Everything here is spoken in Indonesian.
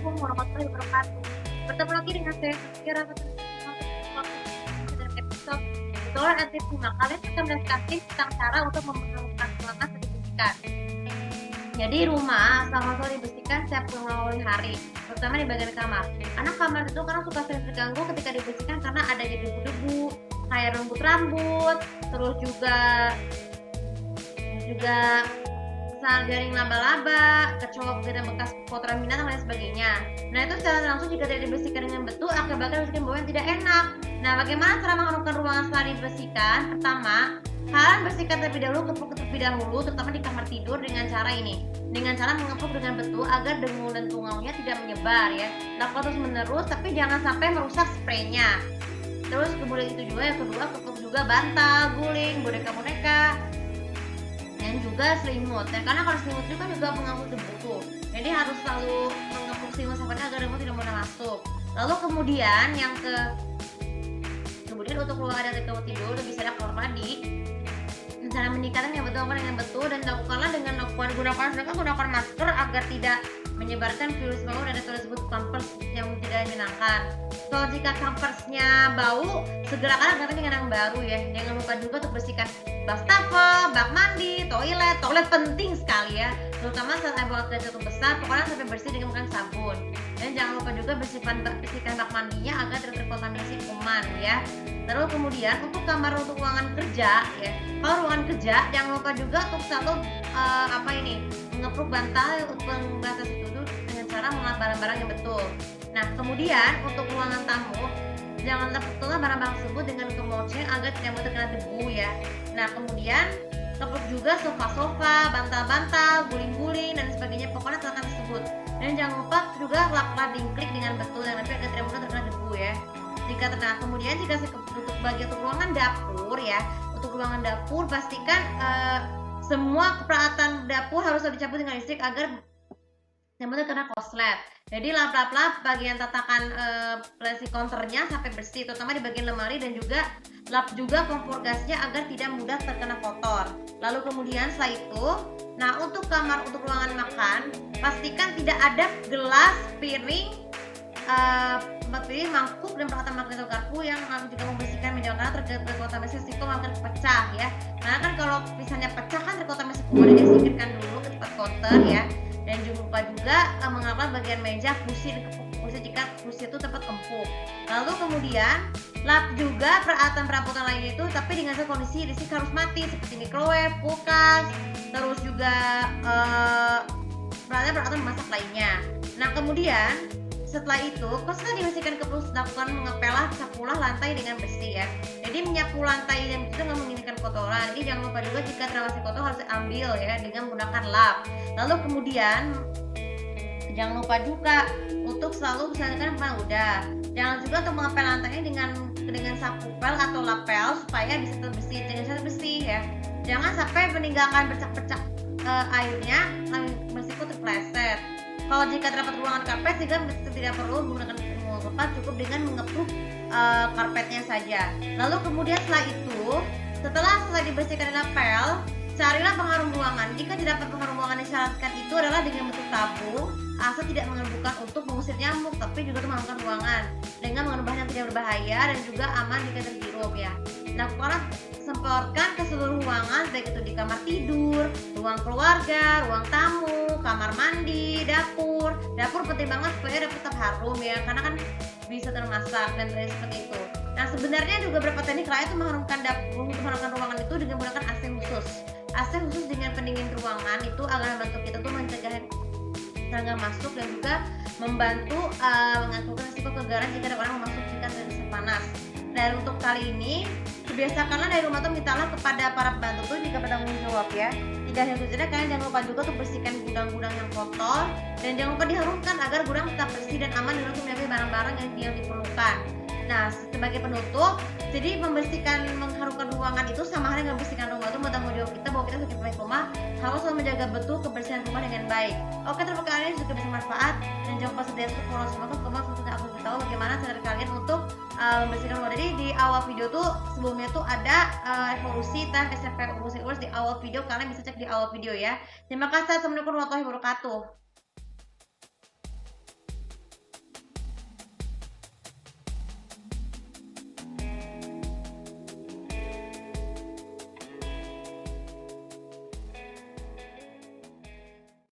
Assalamualaikum warahmatullahi wabarakatuh. Bertemu lagi dengan saya Safira dalam episode Tutorial and Tips 5. Kalian akan melihat tips tentang cara untuk memperbaiki ruangan saat dibersihkan. Jadi rumah selalu dibersihkan setiap mengawali hari, terutama di bagian kamar. Karena kamar itu karena suka sering terganggu ketika dibersihkan karena adanya debu-debu, kayak rambut-rambut, terus juga jaring laba-laba, kecolok dan bekas kotoran binatang dan sebagainya. Nah itu secara langsung jika tidak dibersihkan dengan betul akan bakal menghasilkan bau yang tidak enak. Nah bagaimana cara menghaluskan ruangan setelah dibersihkan? Pertama, kalian bersihkan terlebih dahulu, kepuk terlebih dahulu, terutama di kamar tidur dengan cara ini. Dengan cara mengepuk dengan betul agar dengung dan tungaunya tidak menyebar ya. Lakukan terus menerus, tapi jangan sampai merusak spraynya. Terus kemudian itu juga yang kedua, kepuk juga bantal, guling, boneka-boneka, dan juga selimut. Dan karena kalau selimut juga mengangkut debu, jadi harus selalu mengepuk selimut sampai agar debu tidak mudah masuk. Lalu kemudian untuk ruangan dari kamar tidur lebih sedap kamar mandi. Cara menikahkan yang betul dengan betul dan lakukanlah dengan gunakan masker agar tidak menyebarkan virus bau dan tersebut pampers yang tidak menyenangkan. Kalau jika pampersnya bau, segerakan ganti dengan yang baru ya. Jangan lupa juga untuk bersihkan wastafel, bak mandi, toilet penting sekali ya. Terutama saat buang air cukup besar, pokoknya sampai bersih dengan menggunakan sabun. Dan jangan lupa juga bersihkan bak mandinya agar tidak terkontaminasi kuman ya. Terus kemudian untuk ruangan kerja ya. Kalau ruangan kerja jangan lupa juga untuk selalu mengepuk bantal untuk pembatas itu dengan cara mengangkat barang-barang yang betul. Nah kemudian untuk ruangan tamu jangan letaklah barang-barang tersebut dengan kemoceng agar tidak mudah terkena debu ya. Nah kemudian kepuk juga sofa-sofa, bantal-bantal, guling-guling dan sebagainya, pokoknya peralatan tersebut. Dan jangan lupa juga lap-lap dingklik dengan betul dan agar tidak mudah terkena debu ya. Kemudian jika untuk bagian ruangan dapur ya, untuk ruangan dapur pastikan semua peralatan dapur harus dicabut dengan listrik agar yang mudah kena korslet. Jadi lap-lap bagian tatakan plastik counternya sampai bersih, terutama di bagian lemari, dan juga lap juga kompor gasnya agar tidak mudah terkena kotor. Lalu kemudian setelah itu, nah untuk ruangan makan, pastikan tidak ada gelas, piring, mangkuk dan peralatan makan atau garpu yang juga membersihkan meja karena terkontaminasi risiko makan pecah ya. Karena kan kalau misalnya pecah kan terkontaminasi kuman, jadi singkirkan dulu ke tempat counter ya. Dan jangan lupa juga mengapa bagian meja kursi jika kursi itu tempat empuk. Lalu kemudian lap juga peralatan perabotan lainnya itu, tapi dengan kondisi listrik harus mati seperti microwave, kulkas, terus juga peralatan memasak lainnya. Nah kemudian setelah itu, setelah dibersihkan lakukan mengepelah, sapulah lantai dengan bersih ya. Jadi menyapu lantai yang itu nggak menginginkan kotoran. Jadi jangan lupa juga jika terasa kotor harus diambil ya dengan menggunakan lap. Lalu kemudian jangan lupa juga untuk selalu misalkan udah. Jangan juga untuk mengepel lantainya dengan sapu pel atau lapel supaya bisa bersih dengan bersih ya. Jangan sampai meninggalkan bercak-bercak airnya, bersiko terpleset. Kalau jika terdapat ruangan karpet, juga tidak perlu menggunakan pengepas, cukup dengan mengepuk karpetnya saja. Lalu kemudian setelah dibersihkan dengan pel, carilah pengharum ruangan. Jika terdapat pengharum ruangan yang disyaratkan itu adalah dengan bentuk tabung, asal tidak mengembangkan untuk mengusir nyamuk, tapi juga untuk menghaluskan ruangan dengan mengandung bahan yang tidak berbahaya dan juga aman jika terhirup ya. Nah, semprotkan ke seluruh ruangan, baik itu di kamar tidur, ruang keluarga, ruang tamu, kamar mandi, dapur. Dapur penting banget supaya dapur tetap harum ya, karena kan bisa termasak dan lain seperti itu. Nah, sebenarnya juga beberapa teknik lain itu mengharumkan ruangan itu dengan menggunakan AC khusus. AC khusus dengan pendingin ruangan itu akan membantu kita tuh mencegah serangga masuk dan juga membantu mengaturkan risiko kegagalan jika ada orang masuk jika terasa panas. Dan untuk kali ini kebiasakanlah dari rumah tuh mintalah kepada para pembantu tuh jika bertanggung jawab ya. Jika yang terjadi, kalian jangan lupa juga untuk bersihkan gudang-gudang yang kotor dan jangan lupa diharumkan agar gudang tetap bersih dan aman dan untuk mengambil barang-barang yang diperlukan. Nah, sebagai penutup, jadi mengharumkan ruangan itu sama halnya dengan membersihkan rumah itu bertanggung jawab kita bahwa kita sebagai pemilik rumah harus selalu menjaga betul kebersihan rumah dengan baik. Oke, terima kasih juga bisa bermanfaat dan jangan lupa sedia untuk follow semua untuk aku tahu bagaimana cara kalian untuk membersihkan rumah. Jadi di awal video tuh sebelumnya tuh ada evolusi dan SMP di awal video, kalian bisa cek di awal video ya. Terima kasih. Assalamualaikum warahmatullahi wabarakatuh.